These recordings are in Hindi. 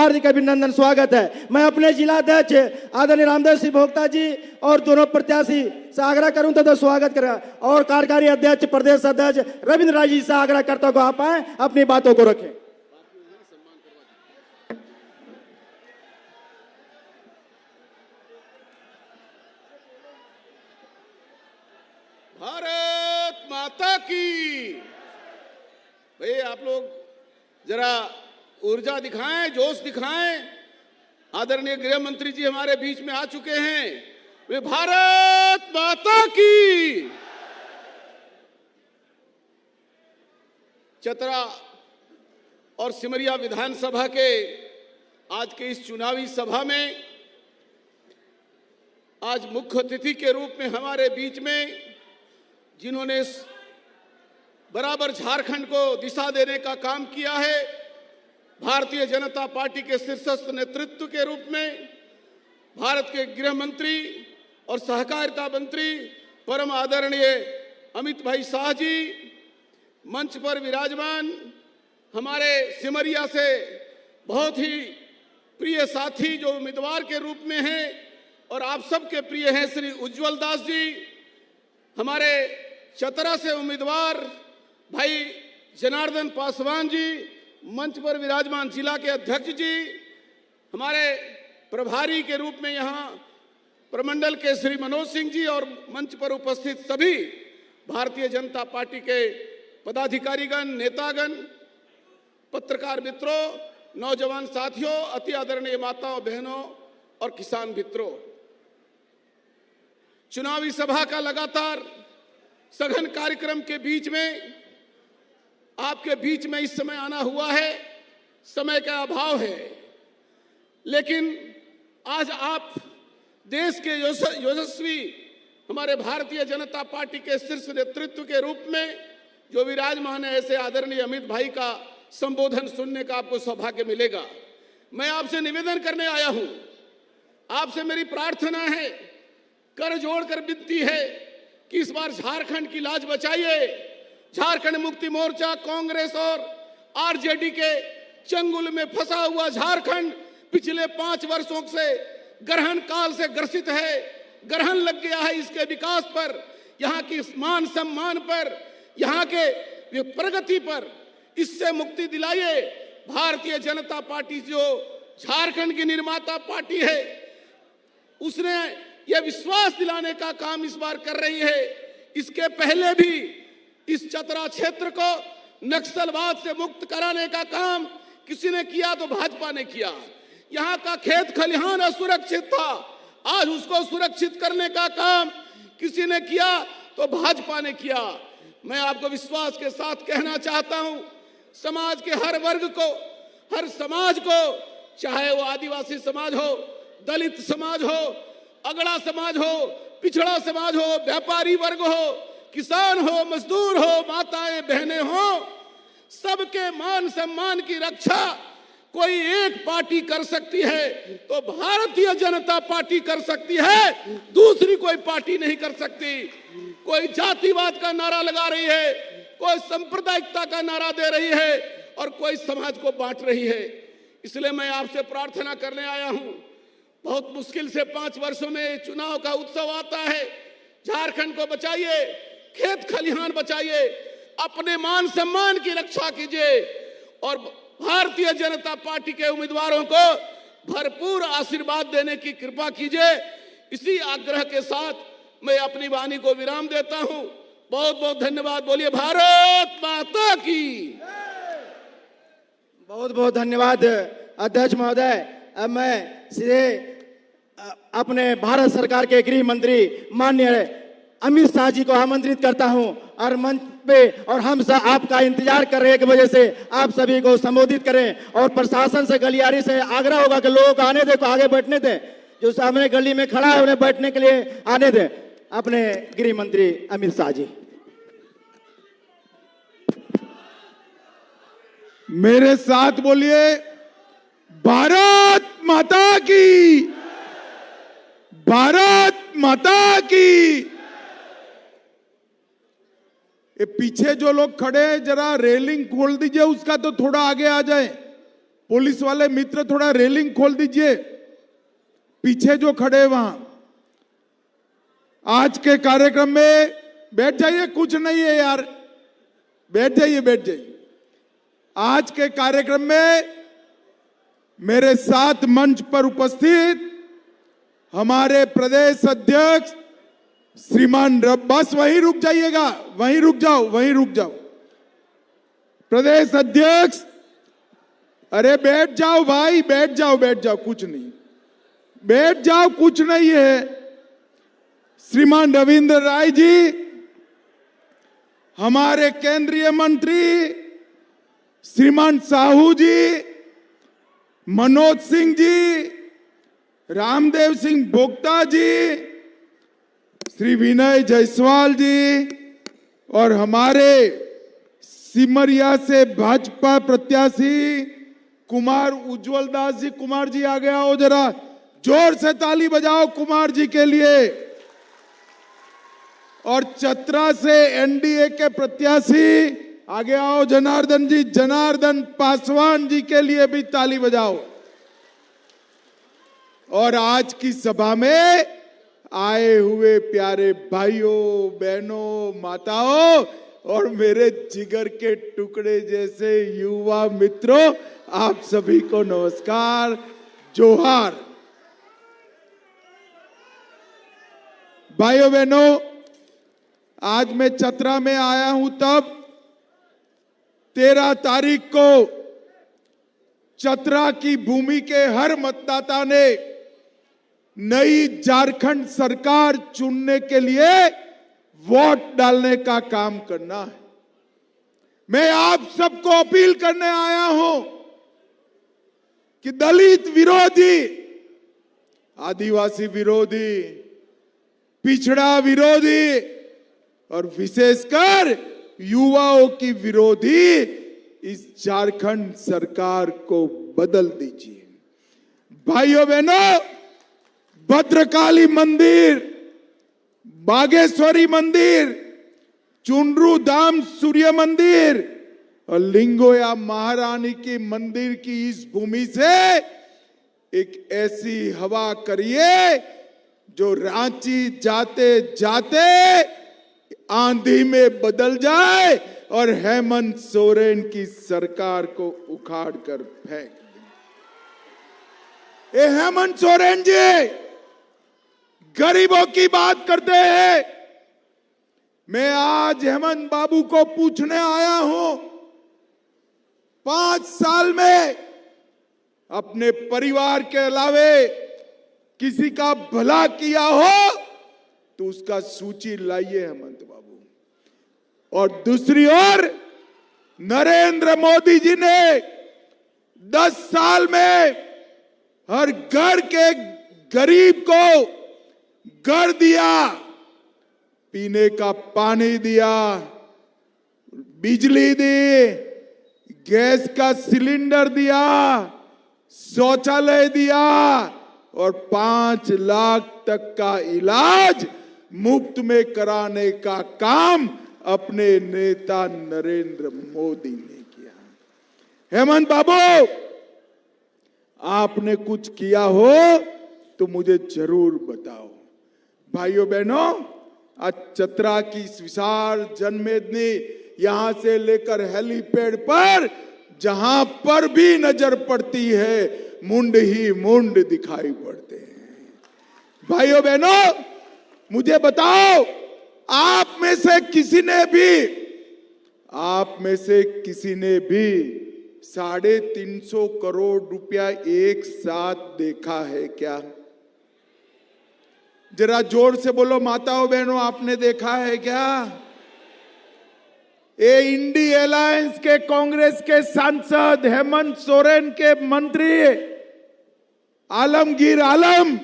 हार्दिक अभिनंदन स्वागत है। मैं अपने जिला अध्यक्ष आदरणीय रामदेव सिंह भोक्ता जी और दोनों प्रत्याशी से आग्रह करूं तो स्वागत करें और कार्यकारी अध्यक्ष प्रदेश अध्यक्ष रविंद्र राय जी से आग्रह करता हूं आप आए अपनी बातों को रखें। भारत माता की। भाई आप लोग जरा ऊर्जा दिखाएं, जोश दिखाएं। आदरणीय गृह मंत्री जी हमारे बीच में आ चुके हैं। वे भारत माता की। चतरा और सिमरिया विधानसभा के आज के इस चुनावी सभा में आज मुख्य अतिथि के रूप में हमारे बीच में जिन्होंने बराबर झारखंड को दिशा देने का काम किया है, भारतीय जनता पार्टी के शीर्षस्थ नेतृत्व के रूप में भारत के गृह मंत्री और सहकारिता मंत्री परम आदरणीय अमित भाई शाह जी, मंच पर विराजमान हमारे सिमरिया से बहुत ही प्रिय साथी जो उम्मीदवार के रूप में हैं और आप सबके प्रिय हैं श्री उज्जवल दास जी, हमारे चतरा से उम्मीदवार भाई जनार्दन पासवान जी, मंच पर विराजमान जिला के अध्यक्ष जी, हमारे प्रभारी के रूप में यहाँ प्रमंडल के श्री मनोज सिंह जी और मंच पर उपस्थित सभी भारतीय जनता पार्टी के पदाधिकारीगण, नेतागण, पत्रकार मित्रों, नौजवान साथियों, अति आदरणीय माताओं बहनों और किसान मित्रों, चुनावी सभा का लगातार सघन कार्यक्रम के बीच में आपके बीच में इस समय आना हुआ है। समय का अभाव है, लेकिन आज आप देश के यशस्वी हमारे भारतीय जनता पार्टी के शीर्ष नेतृत्व के रूप में जो विराजमान है, ऐसे आदरणीय अमित भाई का संबोधन सुनने का आपको सौभाग्य मिलेगा। मैं आपसे निवेदन करने आया हूं, आपसे मेरी प्रार्थना है, कर जोड़कर विनती है कि इस बार झारखंड की लाज बचाइए। झारखंड मुक्ति मोर्चा, कांग्रेस और आरजेडी के चंगुल में फंसा हुआ झारखंड पिछले 5 वर्षों से ग्रहण काल से ग्रसित है। ग्रहण लग गया है इसके विकास पर, यहाँ की मान सम्मान पर, यहाँ के प्रगति पर। इससे मुक्ति दिलाइए। भारतीय जनता पार्टी जो झारखंड की निर्माता पार्टी है, उसने यह विश्वास दिलाने का काम इस बार कर रही है। इसके पहले भी इस चतरा क्षेत्र को नक्सलवाद से मुक्त कराने का काम किसी ने किया तो भाजपा ने किया। यहाँ का खेत खलिहान असुरक्षित था, आज उसको सुरक्षित करने का काम किसी ने किया तो भाजपा ने किया। मैं आपको विश्वास के साथ कहना चाहता हूं, समाज के हर वर्ग को, हर समाज को, चाहे वो आदिवासी समाज हो, दलित समाज हो, अगड़ा समाज हो, पिछड़ा समाज हो, व्यापारी वर्ग हो, किसान हो, मजदूर हो, माताएं बहनें हो, सबके मान सम्मान की रक्षा कोई एक पार्टी कर सकती है तो भारतीय जनता पार्टी कर सकती है, दूसरी कोई पार्टी नहीं कर सकती। कोई जातिवाद का नारा लगा रही है, कोई सांप्रदायिकता का नारा दे रही है और कोई समाज को बांट रही है। इसलिए मैं आपसे प्रार्थना करने आया हूं, बहुत मुश्किल से 5 वर्षों में चुनाव का उत्सव आता है। झारखंड को बचाइए, खेत खलिहान बचाइए, अपने मान सम्मान की रक्षा कीजिए और भारतीय जनता पार्टी के उम्मीदवारों को भरपूर आशीर्वाद देने की कृपा कीजिए। इसी आग्रह के साथ मैं अपनी वाणी को विराम देता हूं। बहुत बहुत धन्यवाद। बोलिए भारत माता की। बहुत बहुत धन्यवाद अध्यक्ष महोदय। अब मैं सीधे अपने भारत सरकार के गृह मंत्री माननीय अमित शाह जी को आमंत्रित करता हूं और मंच पे और हम सब आपका इंतजार कर रहे हैं की वजह से आप सभी को संबोधित करें और प्रशासन से गलियारी से आग्रह होगा कि लोगों को आने दे, को आगे बैठने दे, जो सामने गली में खड़ा है उन्हें बैठने के लिए आने दे। अपने गृह मंत्री अमित शाह जी। मेरे साथ बोलिए, भारत माता की, भारत माता की। ये पीछे जो लोग खड़े हैं जरा रेलिंग खोल दीजिए उसका, तो थोड़ा आगे आ जाए। पुलिस वाले मित्र थोड़ा रेलिंग खोल दीजिए, पीछे जो खड़े हैं वहां। आज के कार्यक्रम में बैठ जाइए, कुछ नहीं है यार, बैठ जाइए बैठ जाइए। आज के कार्यक्रम में मेरे साथ मंच पर उपस्थित हमारे प्रदेश अध्यक्ष श्रीमान बस वहीं रुक जाइएगा, वहीं रुक जाओ, वहीं रुक जाओ। प्रदेश अध्यक्ष, अरे बैठ जाओ भाई, बैठ जाओ बैठ जाओ, कुछ नहीं, बैठ जाओ, कुछ नहीं है। श्रीमान रविंद्र राय जी, हमारे केंद्रीय मंत्री श्रीमान साहू जी, मनोज सिंह जी, रामदेव सिंह भोक्ता जी, श्री विनय जायसवाल जी और हमारे सिमरिया से भाजपा प्रत्याशी कुमार उज्जवल दास जी। कुमार जी आगे आओ, जरा जोर से ताली बजाओ कुमार जी के लिए। और चतरा से एनडीए के प्रत्याशी आगे आओ जनार्दन जी, जनार्दन पासवान जी के लिए भी ताली बजाओ। और आज की सभा में आए हुए प्यारे भाइयों बहनों माताओं और मेरे जिगर के टुकड़े जैसे युवा मित्रों, आप सभी को नमस्कार, जोहार। भाइयों बहनों, आज मैं चतरा में आया हूं तब 13 तारीख को चतरा की भूमि के हर मतदाता ने नई झारखंड सरकार चुनने के लिए वोट डालने का काम करना है। मैं आप सबको अपील करने आया हूं कि दलित विरोधी, आदिवासी विरोधी, पिछड़ा विरोधी और विशेषकर युवाओं की विरोधी इस झारखंड सरकार को बदल दीजिए। भाइयों बहनों, भद्रकाली मंदिर, बागेश्वरी मंदिर, चुनरू धाम सूर्य मंदिर और लिंगोया महारानी की मंदिर की इस भूमि से एक ऐसी हवा करिए जो रांची जाते जाते आंधी में बदल जाए और हेमंत सोरेन की सरकार को उखाड़ कर फेंक दे। ये हेमंत सोरेन जी गरीबों की बात करते हैं। मैं आज हेमंत बाबू को पूछने आया हूं, 5 साल में अपने परिवार के अलावे किसी का भला किया हो तो उसका सूची लाइए हेमंत बाबू। और दूसरी ओर नरेंद्र मोदी जी ने 10 साल में हर घर के गरीब को घर दिया, पीने का पानी दिया, बिजली दी, गैस का सिलेंडर दिया, शौचालय दिया और 5 लाख तक का इलाज मुफ्त में कराने का काम अपने नेता नरेंद्र मोदी ने किया। हेमंत बाबू, आपने कुछ किया हो तो मुझे जरूर बताओ। भाइयों बहनों, आज चतरा की इस विशाल जनमेदनी, यहां से लेकर हेलीपैड पर जहां पर भी नजर पड़ती है मुंड ही मुंड दिखाई पड़ते हैं। भाइयों बहनों, मुझे बताओ, आप में से किसी ने भी 350 करोड़ रुपया एक साथ देखा है क्या? जरा जोर से बोलो माताओं बहनों, आपने देखा है क्या? ये इंडी अलायंस के कांग्रेस के सांसद हेमंत सोरेन के मंत्री आलमगीर आलम,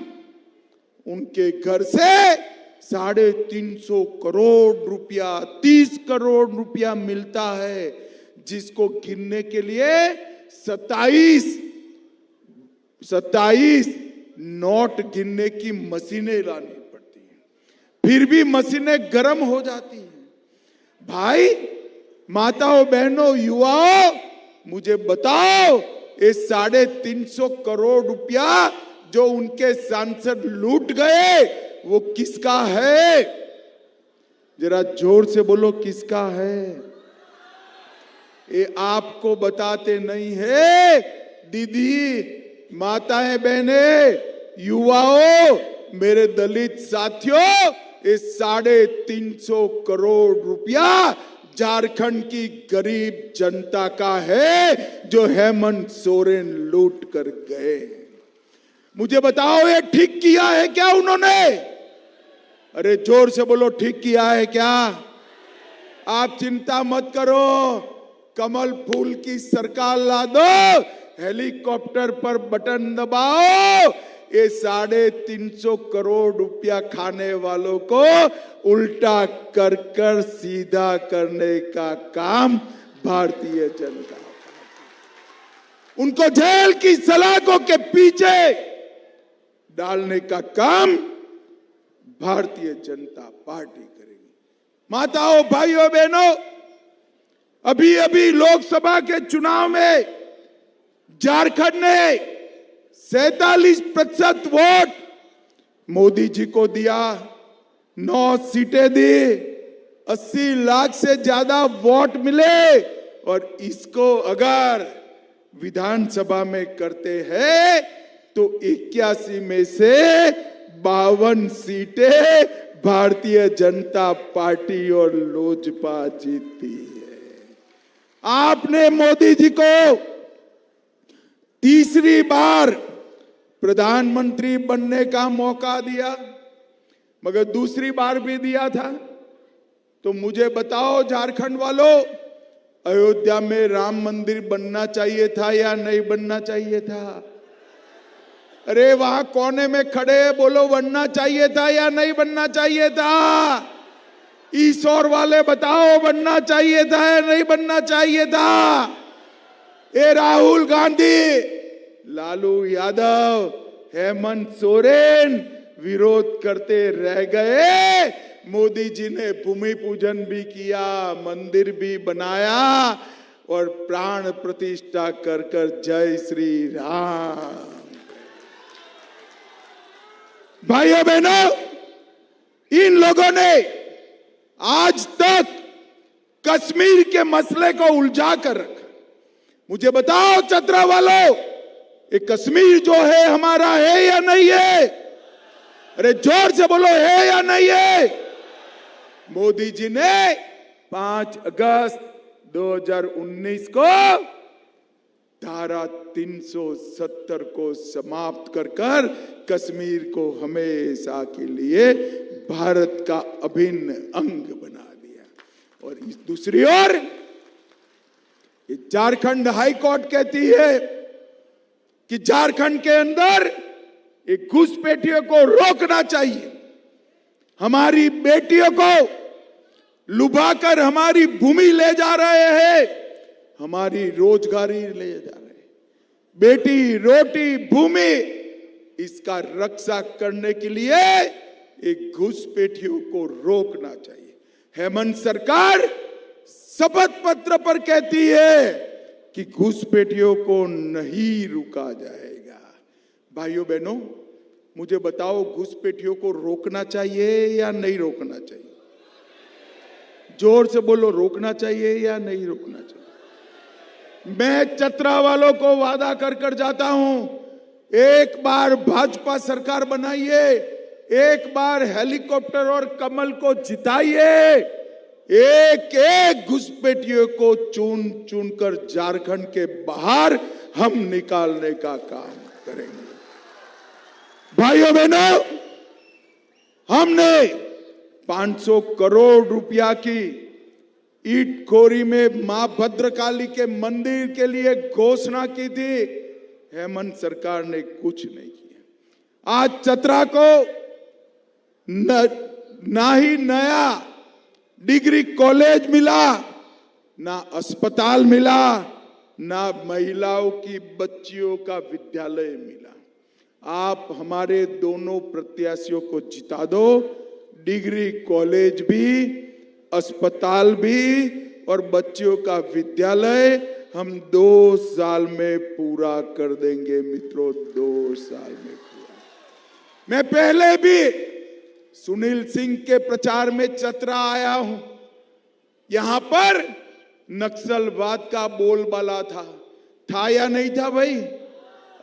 उनके घर से 350 करोड़ रुपया, 30 करोड़ रुपया मिलता है, जिसको गिनने के लिए 27 नोट गिनने की मशीनें लानी पड़ती हैं, फिर भी मशीनें गर्म हो जाती हैं। भाई, माताओं बहनों, युवाओं, मुझे बताओ, ये 350 करोड़ रुपया जो उनके सांसद लूट गए वो किसका है? जरा जोर से बोलो, किसका है? ये आपको बताते नहीं है। दीदी, माताएं, बहनें, युवाओं, मेरे दलित साथियों, ये 350 करोड़ रुपया झारखंड की गरीब जनता का है जो हेमंत सोरेन लूट कर गए। मुझे बताओ, ये ठीक किया है क्या उन्होंने? अरे जोर से बोलो, ठीक किया है क्या? आप चिंता मत करो, कमल फूल की सरकार ला दो, हेलीकॉप्टर पर बटन दबाओ, ये 350 करोड़ रुपया खाने वालों को उल्टा कर कर सीधा करने का काम भारतीय जनता पार्टी, उनको जेल की सलाखों के पीछे डालने का काम भारतीय जनता पार्टी करेगी। माताओं, भाइयों, बहनों, अभी अभी लोकसभा के चुनाव में झारखंड ने 47% वोट मोदी जी को दिया, 9 सीटें दी, 80 लाख से ज्यादा वोट मिले, और इसको अगर विधानसभा में करते हैं तो 81 में से 52 सीटें भारतीय जनता पार्टी और लोजपा जीतती है। आपने मोदी जी को तीसरी बार प्रधानमंत्री बनने का मौका दिया, मगर दूसरी बार भी दिया था। तो मुझे बताओ झारखंड वालों, अयोध्या में राम मंदिर बनना चाहिए था या नहीं बनना चाहिए था? अरे वहां कोने में खड़े बोलो, बनना चाहिए था या नहीं बनना चाहिए था? ईश्वर वाले बताओ, बनना चाहिए था या नहीं बनना चाहिए था? ए राहुल गांधी, लालू यादव, हेमंत सोरेन विरोध करते रह गए। मोदी जी ने भूमि पूजन भी किया, मंदिर भी बनाया और प्राण प्रतिष्ठा कर कर जय श्री राम। भाइयों बहनों, इन लोगों ने आज तक कश्मीर के मसले को उलझा कर रखा। मुझे बताओ चतरा वालों, ये कश्मीर जो है हमारा है या नहीं है? अरे जोर से बोलो, है या नहीं है? मोदी जी ने 5 अगस्त 2019 को धारा 370 को समाप्त कर कर कश्मीर को हमेशा के लिए भारत का अभिन्न अंग बना दिया। और इस दूसरी ओर झारखंड हाई कोर्ट कहती है कि झारखंड के अंदर एक घुसपैठियों को रोकना चाहिए। हमारी बेटियों को लुभाकर हमारी भूमि ले जा रहे हैं, हमारी रोजगारी ले जा रहे हैं। बेटी रोटी भूमि, इसका रक्षा करने के लिए एक घुसपैठियों को रोकना चाहिए। हेमंत सरकार शपथ पत्र पर कहती है कि घुसपैठियों को नहीं रुका जाएगा। भाइयों बहनों, मुझे बताओ, घुसपैठियों को रोकना चाहिए या नहीं रोकना चाहिए? जोर से बोलो, रोकना चाहिए या नहीं रोकना चाहिए? मैं चतरा वालों को वादा कर कर जाता हूं, एक बार भाजपा सरकार बनाइए, एक बार हेलीकॉप्टर और कमल को जिताइए, एक एक घुसपैठियों को चुन चुन कर झारखंड के बाहर हम निकालने का काम करेंगे। भाइयों बहनों, हमने 500 करोड़ रुपया की ईट खोरी में मां भद्रकाली के मंदिर के लिए घोषणा की थी, हेमंत सरकार ने कुछ नहीं किया। आज चतरा को ना ही नया डिग्री कॉलेज मिला, ना अस्पताल मिला, ना महिलाओं की बच्चियों का विद्यालय मिला। आप हमारे दोनों प्रत्याशियों को जिता दो, डिग्री कॉलेज भी, अस्पताल भी और बच्चियों का विद्यालय हम 2 साल में पूरा कर देंगे मित्रों, 2 साल में पूरा। मैं पहले भी सुनील सिंह के प्रचार में चतरा आया हूं। यहां पर नक्सलवाद का बोलबाला था या नहीं था भाई?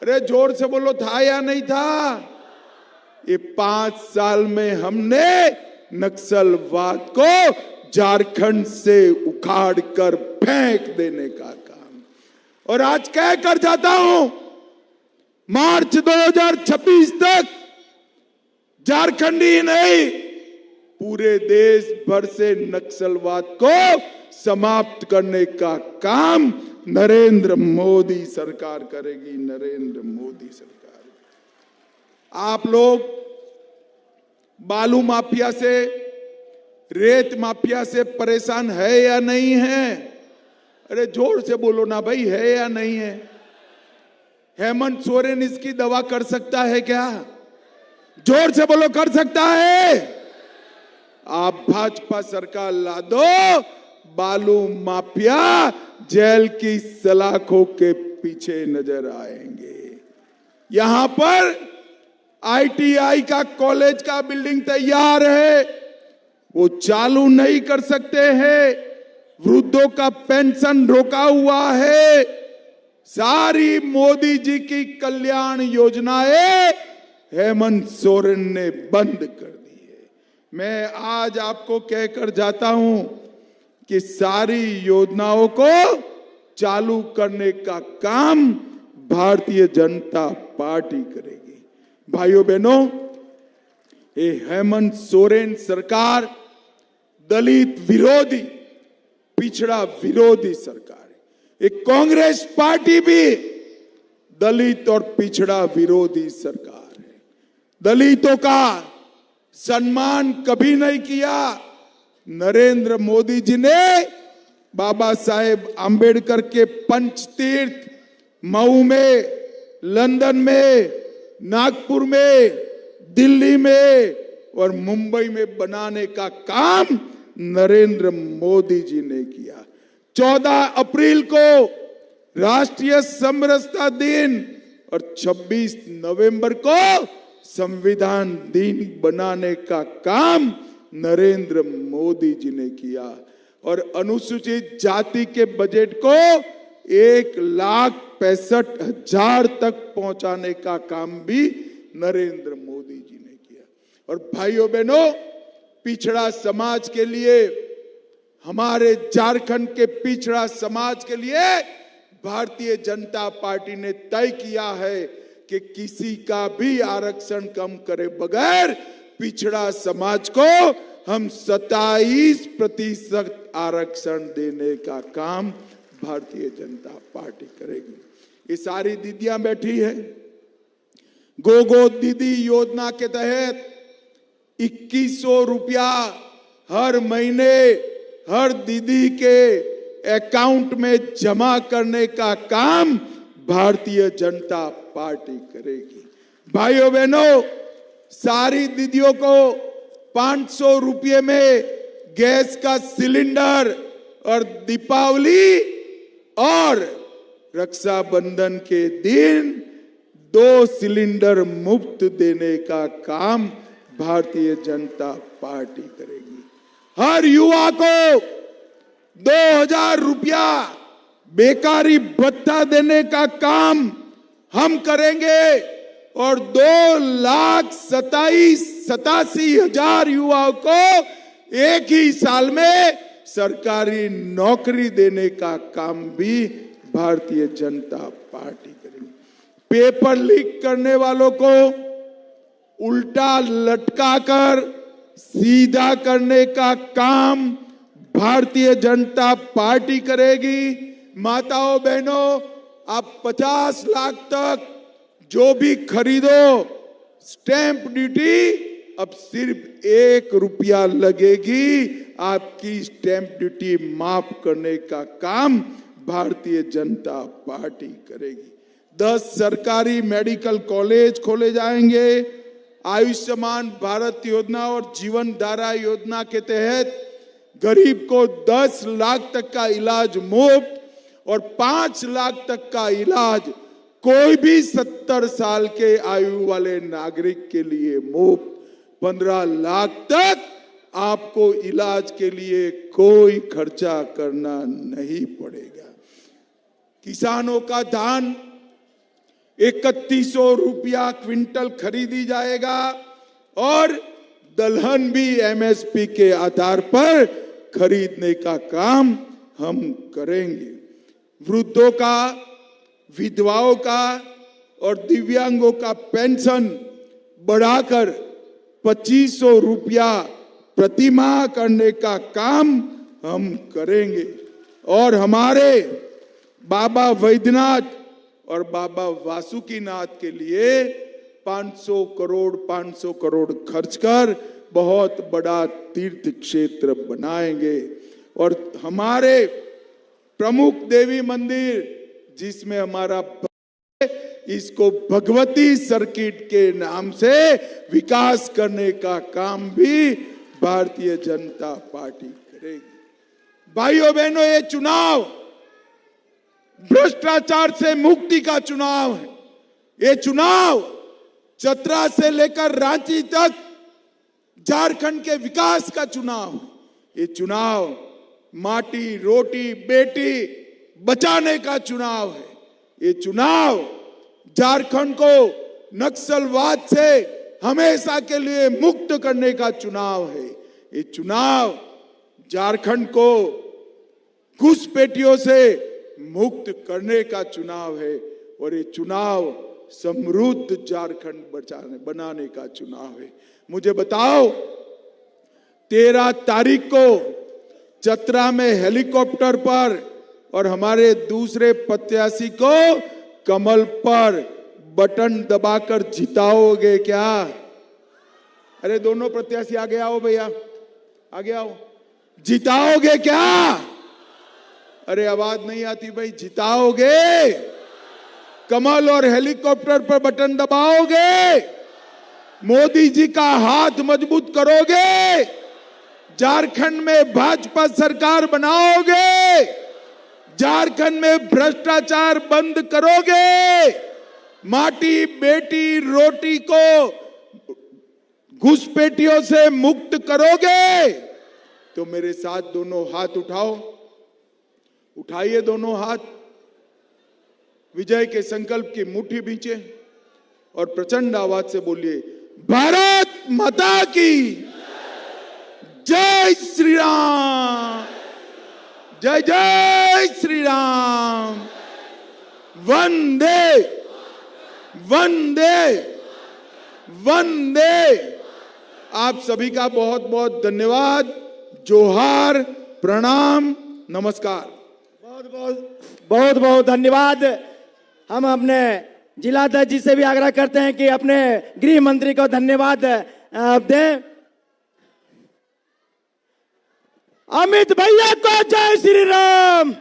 अरे जोर से बोलो, था या नहीं था? ये 5 साल में हमने नक्सलवाद को झारखंड से उखाड़ कर फेंक देने का काम, और आज कह कर जाता हूं, मार्च 2026 तक झारखंड ही नहीं पूरे देश भर से नक्सलवाद को समाप्त करने का काम नरेंद्र मोदी सरकार करेगी। नरेंद्र मोदी सरकार। आप लोग बालू माफिया से, रेत माफिया से परेशान है या नहीं है? अरे जोर से बोलो ना भाई, है या नहीं है? हेमंत सोरेन इसकी दवा कर सकता है क्या? जोर से बोलो, कर सकता है? आप भाजपा सरकार ला दो, बालू माफिया जेल की सलाखों के पीछे नजर आएंगे। यहां पर ITI का कॉलेज का बिल्डिंग तैयार है, वो चालू नहीं कर सकते हैं। वृद्धों का पेंशन रोका हुआ है। सारी मोदी जी की कल्याण योजनाएं हेमंत सोरेन ने बंद कर दी है। मैं आज आपको कहकर जाता हूं कि सारी योजनाओं को चालू करने का काम भारतीय जनता पार्टी करेगी। भाइयों बहनों, ये हेमंत सोरेन सरकार दलित विरोधी, पिछड़ा विरोधी सरकार है। ये कांग्रेस पार्टी भी दलित और पिछड़ा विरोधी सरकार है। दलितों का सम्मान कभी नहीं किया। नरेंद्र मोदी जी ने बाबा साहेब आंबेडकर के पंचतीर्थ मऊ में, लंदन में, नागपुर में, दिल्ली में और मुंबई में बनाने का काम नरेंद्र मोदी जी ने किया। 14 अप्रैल को राष्ट्रीय समरसता दिन और 26 नवंबर को संविधान दिन बनाने का काम नरेंद्र मोदी जी ने किया। और अनुसूचित जाति के बजट को 1,65,000 तक पहुंचाने का काम भी नरेंद्र मोदी जी ने किया। और भाइयों बहनों, पिछड़ा समाज के लिए, हमारे झारखंड के पिछड़ा समाज के लिए भारतीय जनता पार्टी ने तय किया है कि किसी का भी आरक्षण कम करे बगैर पिछड़ा समाज को हम 27% आरक्षण देने का काम भारतीय जनता पार्टी करेगी। ये सारी दीदियां बैठी है। गोगो दीदी योजना के तहत 2100 रुपया हर महीने हर दीदी के अकाउंट में जमा करने का काम भारतीय जनता पार्टी करेगी। भाइयों बहनों, सारी दीदियों को 500 रुपये में गैस का सिलेंडर और दीपावली और रक्षाबंधन के दिन 2 सिलेंडर मुफ्त देने का काम भारतीय जनता पार्टी करेगी। हर युवा को 2000 रुपया बेकारी भत्ता देने का काम हम करेंगे और 2,87,000 युवाओं को एक ही साल में सरकारी नौकरी देने का काम भी भारतीय जनता पार्टी करेगी। पेपर लीक करने वालों को उल्टा लटकाकर सीधा करने का काम भारतीय जनता पार्टी करेगी। माताओं बहनों, आप 50 लाख तक जो भी खरीदो, स्टैंप ड्यूटी अब सिर्फ 1 रुपया लगेगी। आपकी स्टैंप ड्यूटी माफ करने का काम भारतीय जनता पार्टी करेगी। 10 सरकारी मेडिकल कॉलेज खोले जाएंगे। आयुष्मान भारत योजना और जीवन धारा योजना के तहत गरीब को 10 लाख तक का इलाज मुफ्त और 5 लाख तक का इलाज कोई भी 70 साल के आयु वाले नागरिक के लिए मुफ्त। 15 लाख तक आपको इलाज के लिए कोई खर्चा करना नहीं पड़ेगा। किसानों का धान 3100 रुपया क्विंटल खरीदी जाएगा और दलहन भी एमएसपी के आधार पर खरीदने का काम हम करेंगे। वृद्धों का, विधवाओं का और दिव्यांगों का पेंशन बढ़ाकर 2500 रुपया प्रति माह करने का काम हम करेंगे। और हमारे बाबा वैद्यनाथ और बाबा वासुकीनाथ के लिए 500 करोड़ खर्च कर बहुत बड़ा तीर्थ क्षेत्र बनाएंगे। और हमारे प्रमुख देवी मंदिर जिसमें हमारा इसको भगवती सर्किट के नाम से विकास करने का काम भी भारतीय जनता पार्टी करेगी। भाइयों बहनों, ये चुनाव भ्रष्टाचार से मुक्ति का चुनाव है। ये चुनाव चतरा से लेकर रांची तक झारखंड के विकास का चुनाव है। ये चुनाव माटी रोटी बेटी बचाने का चुनाव है। ये चुनाव झारखंड को नक्सलवाद से हमेशा के लिए मुक्त करने का चुनाव है। ये चुनाव झारखंड को घुसपैठियों से मुक्त करने का चुनाव है। और ये चुनाव समृद्ध झारखंड बनाने का चुनाव है। मुझे बताओ, 13 तारीख को चतरा में हेलीकॉप्टर पर और हमारे दूसरे प्रत्याशी को कमल पर बटन दबाकर जिताओगे क्या? अरे दोनों प्रत्याशी आगे आओ भैया, आगे आओ। जिताओगे क्या? अरे आवाज नहीं आती भाई। जिताओगे? कमल और हेलीकॉप्टर पर बटन दबाओगे? मोदी जी का हाथ मजबूत करोगे? झारखंड में भाजपा सरकार बनाओगे? झारखंड में भ्रष्टाचार बंद करोगे? माटी बेटी रोटी को घुसपैठियों से मुक्त करोगे? तो मेरे साथ दोनों हाथ उठाओ, उठाइए दोनों हाथ, विजय के संकल्प की मुट्ठी बीचे और प्रचंड आवाज से बोलिए, भारत माता की जय श्री राम, जय जय श्री राम, वंदे वंदे वंदे। आप सभी का बहुत बहुत धन्यवाद। जोहार, प्रणाम, नमस्कार। बहुत बहुत धन्यवाद। हम अपने जिलाध्यक्ष जी से भी आग्रह करते हैं कि अपने गृह मंत्री को धन्यवाद दें। अमित भैया को जय श्री राम।